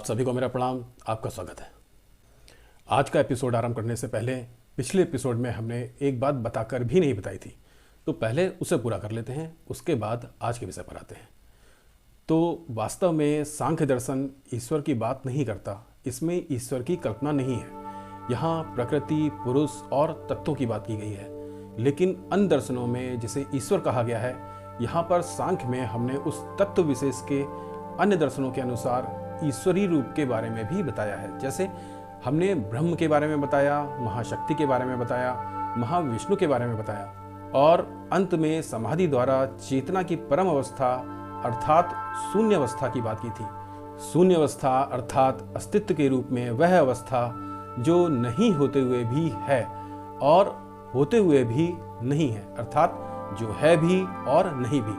आप सभी को मेरा प्रणाम, आपका स्वागत है। आज का एपिसोड आरंभ करने से पहले पिछले एपिसोड में हमने एक बात बताकर भी नहीं बताई थी, तो पहले उसे पूरा कर लेते हैं, उसके बाद आज के विषय पर आते हैं। तो वास्तव में सांख्य दर्शन ईश्वर की बात नहीं करता, इसमें ईश्वर की कल्पना नहीं है। यहाँ प्रकृति, पुरुष और तत्वों की बात की गई है। लेकिन अन्य दर्शनों में जिसे ईश्वर कहा गया है, यहाँ पर सांख्य में हमने उस तत्व विशेष के अन्य दर्शनों के अनुसार ईश्वरीय रूप के बारे में भी बताया है। जैसे हमने ब्रह्म के बारे में बताया, महाशक्ति के बारे में बताया, महाविष्णु के बारे में बताया और अंत में समाधि द्वारा चेतना की परम अवस्था अर्थात शून्य अवस्था की बात की थी। शून्य अवस्था अर्थात अस्तित्व के रूप में वह अवस्था जो नहीं होते हुए भी है और होते हुए भी नहीं है, अर्थात जो है भी और नहीं भी।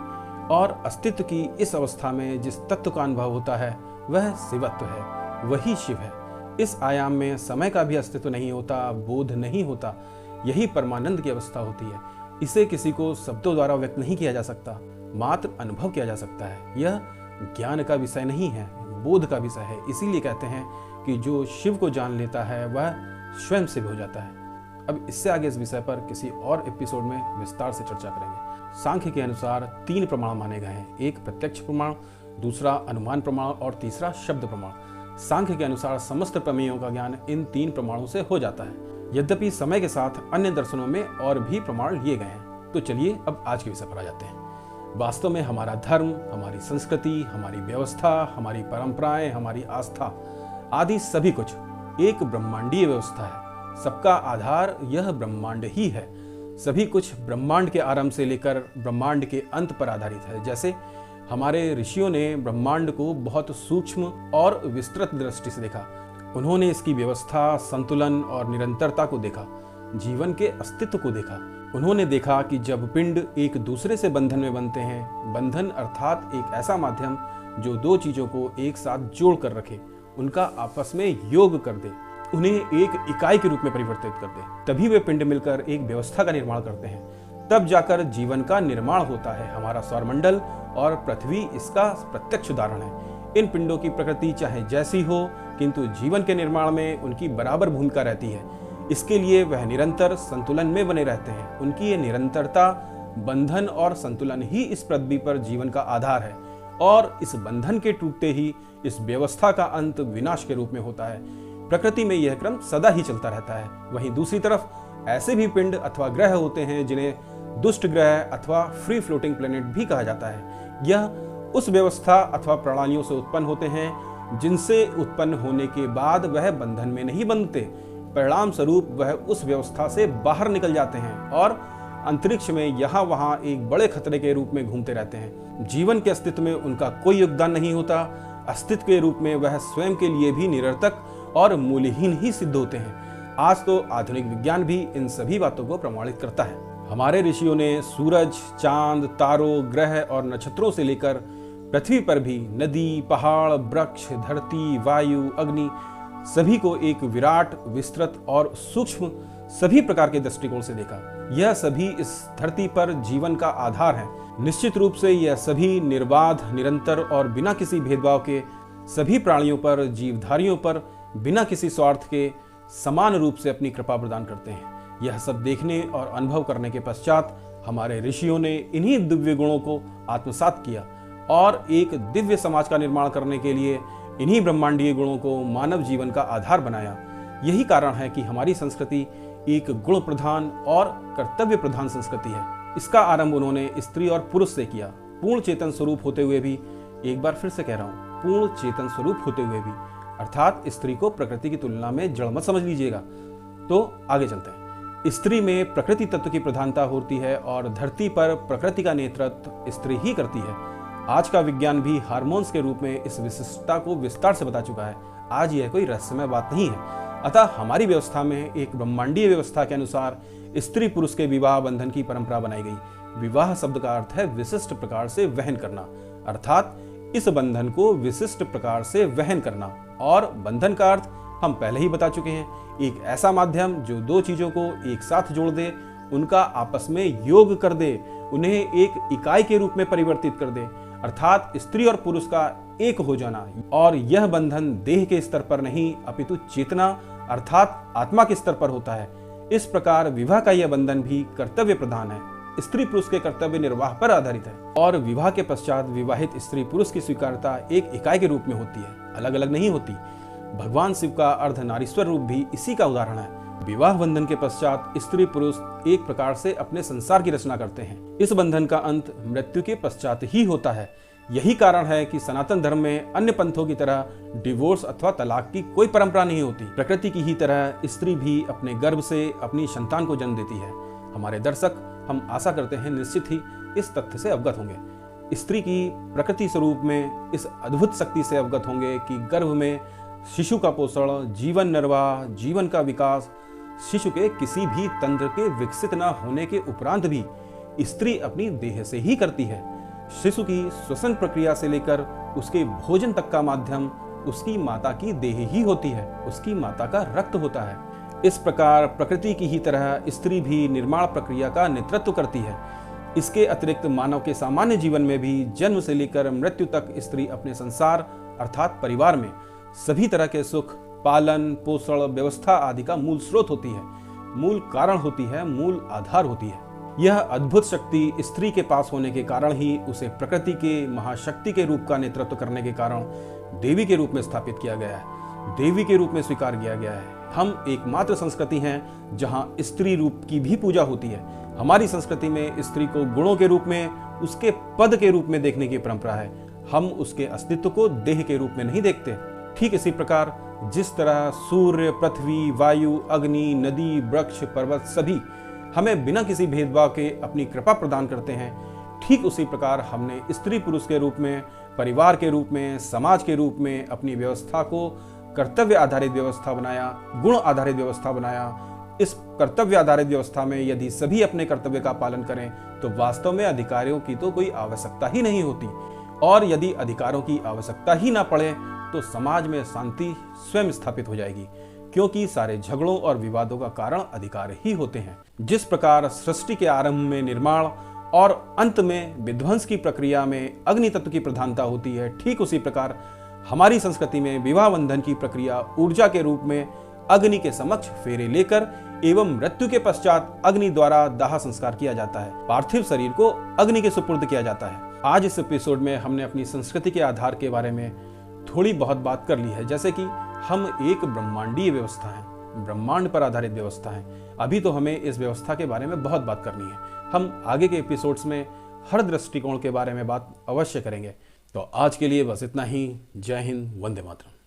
और अस्तित्व की इस अवस्था में जिस तत्व का अनुभव होता है वह शिवत्व है, वही शिव है। इस आयाम में समय का भी अस्तित्व नहीं होता, बोध नहीं होता, यही परमानंद की अवस्था होती है। इसे किसी को शब्दों द्वारा व्यक्त नहीं किया जा सकता, मात्र अनुभव किया जा सकता है। यह ज्ञान का विषय नहीं है, बोध का विषय है। इसीलिए कहते हैं कि जो शिव को जान लेता है वह स्वयं शिव हो जाता है। अब इससे आगे इस विषय पर किसी और एपिसोड में विस्तार से चर्चा करेंगे। सांख्य के अनुसार 3 प्रमाण माने गए हैं, एक प्रत्यक्ष प्रमाण, दूसरा अनुमान प्रमाण और तीसरा शब्द प्रमाण। सांख्य के अनुसार समस्त प्रमेयों का ज्ञान इन 3 प्रमाणों से हो जाता है। यद्यपि समय के साथ अन्य दर्शनों में और भी प्रमाण लिए गए हैं। तो चलिए अब आज के विषय पर आ जाते हैं। वास्तव में हमारा धर्म, हमारी संस्कृति, हमारी व्यवस्था, हमारी परंपराएं, हमारी आस्था आदि सभी कुछ एक ब्रह्मांडीय व्यवस्था है। सबका आधार यह ब्रह्मांड ही है। सभी कुछ ब्रह्मांड के आरंभ से लेकर ब्रह्मांड के अंत पर आधारित है। जैसे हमारे ऋषियों ने ब्रह्मांड को बहुत सूक्ष्म और विस्तृत दृष्टि से देखा। उन्होंने इसकी व्यवस्था, संतुलन और निरंतरता को देखा, जीवन के अस्तित्व को देखा। उन्होंने देखा कि जब पिंड एक दूसरे से बंधन में बनते हैं, बंधन अर्थात एक ऐसा माध्यम जो 2 चीजों को एक साथ जोड़ कर रखे, उनका आपस में योग कर दे, उन्हें एक इकाई के रूप में परिवर्तित कर दे, तभी वे पिंड मिलकर एक व्यवस्था का निर्माण करते हैं। तब जाकर जीवन का निर्माण होता है। हमारा सौरमंडल और पृथ्वी इसका प्रत्यक्ष उदाहरण है। इन पिंडों की प्रकृति चाहे जैसी हो, किंतु जीवन के निर्माण में उनकी बराबर भूमिका रहती है। इसके लिए वह निरंतर संतुलन में बने रहते हैं। उनकी ये निरंतरता, बंधन और संतुलन ही इस पृथ्वी पर जीवन का आधार है और इस बंधन के टूटते ही इस व्यवस्था का अंत विनाश के रूप में होता है। प्रकृति में यह क्रम सदा ही चलता रहता है। वहीं दूसरी तरफ ऐसे भी पिंड अथवा ग्रह होते हैं जिन्हें दुष्ट ग्रह अथवा फ्री फ्लोटिंग प्लेनेट भी कहा जाता है। यह उस व्यवस्था अथवा प्रणालियों से उत्पन्न होते हैं जिनसे उत्पन्न होने के बाद वह बंधन में नहीं बंधते। परिणाम स्वरूप वह उस व्यवस्था से बाहर निकल जाते हैं और अंतरिक्ष में यहाँ वहाँ एक बड़े खतरे के रूप में घूमते रहते हैं। जीवन के अस्तित्व में उनका कोई योगदान नहीं होता। अस्तित्व के रूप में वह स्वयं के लिए भी निरर्थक और मूल्यहीन ही सिद्ध होते हैं। आज तो आधुनिक विज्ञान भी इन सभी बातों को प्रमाणित करता है। हमारे ऋषियों ने सूरज, चांद, तारों, ग्रह और नक्षत्रों से लेकर पृथ्वी पर भी नदी, पहाड़, वृक्ष, धरती, वायु, अग्नि सभी को एक विराट, विस्तृत और सूक्ष्म सभी प्रकार के दृष्टिकोण से देखा। यह सभी इस धरती पर जीवन का आधार है। निश्चित रूप से यह सभी निर्बाध, निरंतर और बिना किसी भेदभाव के सभी प्राणियों पर, जीवधारियों पर बिना किसी स्वार्थ के समान रूप से अपनी कृपा प्रदान करते हैं। यह सब देखने और अनुभव करने के पश्चात हमारे ऋषियों ने इन्हीं दिव्य गुणों को आत्मसात किया और एक दिव्य समाज का निर्माण करने के लिए इन्हीं ब्रह्मांडीय गुणों को मानव जीवन का आधार बनाया। यही कारण है कि हमारी संस्कृति एक गुण प्रधान और कर्तव्य प्रधान संस्कृति है। इसका आरंभ उन्होंने स्त्री और पुरुष से किया। पूर्ण चेतन स्वरूप होते हुए भी, एक बार फिर से कह रहा हूँ, पूर्ण चेतन स्वरूप होते हुए भी, अर्थात स्त्री को प्रकृति की तुलना में जड़ मत समझ लीजिएगा। तो आगे चलते हैं। स्त्री में प्रकृति तत्व की प्रधानता होती है और धरती पर प्रकृति का नेतृत्व स्त्री ही करती है। आज का विज्ञान भी हार्मोन्स के रूप में इस विशिष्टता को विस्तार से बता चुका है। आज यह कोई रहस्यमय बात नहीं है। अतः हमारी व्यवस्था में एक ब्रह्मांडीय व्यवस्था के अनुसार स्त्री पुरुष के विवाह बंधन की परंपरा बनाई गई। विवाह शब्द का अर्थ है विशिष्ट प्रकार से वहन करना, अर्थात इस बंधन को विशिष्ट प्रकार से वहन करना। और बंधन का अर्थ हम पहले ही बता चुके हैं, एक ऐसा माध्यम जो 2 चीजों को एक साथ जोड़ दे, उनका आपस में योग कर दे, उन्हें एक इकाई के रूप में परिवर्तित कर दे। अर्थात स्त्री और पुरुष का एक हो जाना, और यह बंधन देह के स्तर पर नहीं अपितु चेतना अर्थात आत्मा के स्तर पर होता है। इस प्रकार विवाह का यह बंधन भी कर्तव्य प्रधान है, स्त्री पुरुष के कर्तव्य निर्वाह पर आधारित है। और विवाह के पश्चात विवाहित स्त्री पुरुष की स्वीकार्यता एक इकाई के रूप में होती है, अलग अलग नहीं होती। भगवान शिव का अर्धनारीश्वर रूप भी इसी का उदाहरण है। विवाह बंधन के पश्चात स्त्री पुरुष एक प्रकार से अपने संसार की रचना करते हैं। इस बंधन का अंत मृत्यु के पश्चात ही होता है। यही कारण है कि सनातन धर्म में अन्य पंथों की तरह डिवोर्स अथवा तलाक की कोई परंपरा नहीं होती। प्रकृति की ही तरह स्त्री भी अपने गर्भ से अपनी संतान को जन्म देती है। हमारे दर्शक, हम आशा करते हैं, निश्चित ही इस तथ्य से अवगत होंगे। स्त्री की प्रकृति स्वरूप में इस अद्भुत शक्ति से अवगत होंगे कि गर्भ में शिशु का पोषण, जीवन निर्वाह, जीवन का विकास, शिशु के किसी भी तंत्र के विकसित न होने के उपरांत भी स्त्री अपनी देह से ही करती है। शिशु की श्वसन प्रक्रिया से लेकर उसके भोजन तक का माध्यम उसकी माता की देह ही होती है, उसकी माता का रक्त होता है। इस प्रकार प्रकृति की ही तरह स्त्री भी निर्माण प्रक्रिया का नेतृत्व करती है। इसके अतिरिक्त मानव के सामान्य जीवन में भी जन्म से लेकर मृत्यु तक स्त्री अपने संसार अर्थात परिवार में सभी तरह के सुख, पालन पोषण, व्यवस्था आदि का मूल स्रोत होती है, मूल कारण होती है, मूल आधार होती है। यह अद्भुत शक्ति स्त्री के पास होने के कारण ही उसे प्रकृति के महाशक्ति के रूप का नेतृत्व करने के कारण देवी के रूप में स्थापित किया गया है, देवी के रूप में स्वीकार किया गया है। हम एकमात्र संस्कृति हैं जहां स्त्री रूप की भी पूजा होती है। हमारी संस्कृति में स्त्री को गुणों के रूप में, उसके पद के रूप में देखने की परंपरा है। हम उसके अस्तित्व को देह के रूप में नहीं देखते। ठीक इसी प्रकार जिस तरह सूर्य, पृथ्वी, वायु, अग्नि, नदी, वृक्ष, पर्वत सभी हमें बिना किसी भेदभाव के अपनी कृपा प्रदान करते हैं, ठीक उसी प्रकार हमने स्त्री पुरुष के रूप में, परिवार के रूप में, समाज के रूप में अपनी व्यवस्था को कर्तव्य आधारित व्यवस्था बनाया, गुण आधारित व्यवस्था बनाया। इस कर्तव्य आधारित व्यवस्था में यदि सभी अपने कर्तव्य का पालन करें तो वास्तव में अधिकारियों की तो कोई आवश्यकता ही नहीं होती, और यदि अधिकारों की आवश्यकता ही ना पड़े तो समाज में शांति स्वयं स्थापित हो जाएगी, क्योंकि सारे झगड़ों और विवादों का कारण अधिकार ही होते हैं। जिस प्रकार सृष्टि के आरंभ में निर्माण और अंत में विध्वंस की प्रक्रिया में अग्नि तत्व की प्रधानता होती है, ठीक उसी प्रकार हमारी संस्कृति में विवाह बंधन की प्रक्रिया ऊर्जा के रूप में अग्नि के समक्ष फेरे लेकर एवं मृत्यु के पश्चात अग्नि द्वारा दाह संस्कार किया जाता है, पार्थिव शरीर को अग्नि के सुपुर्द किया जाता है। आज इस एपिसोड में हमने अपनी संस्कृति के आधार के बारे में थोड़ी बहुत बात कर ली है, जैसे कि हम एक ब्रह्मांडीय व्यवस्था है, ब्रह्मांड पर आधारित व्यवस्था है। अभी तो हमें इस व्यवस्था के बारे में बहुत बात करनी है। हम आगे के एपिसोड्स में हर दृष्टिकोण के बारे में बात अवश्य करेंगे। तो आज के लिए बस इतना ही। जय हिंद, वंदे मातरम।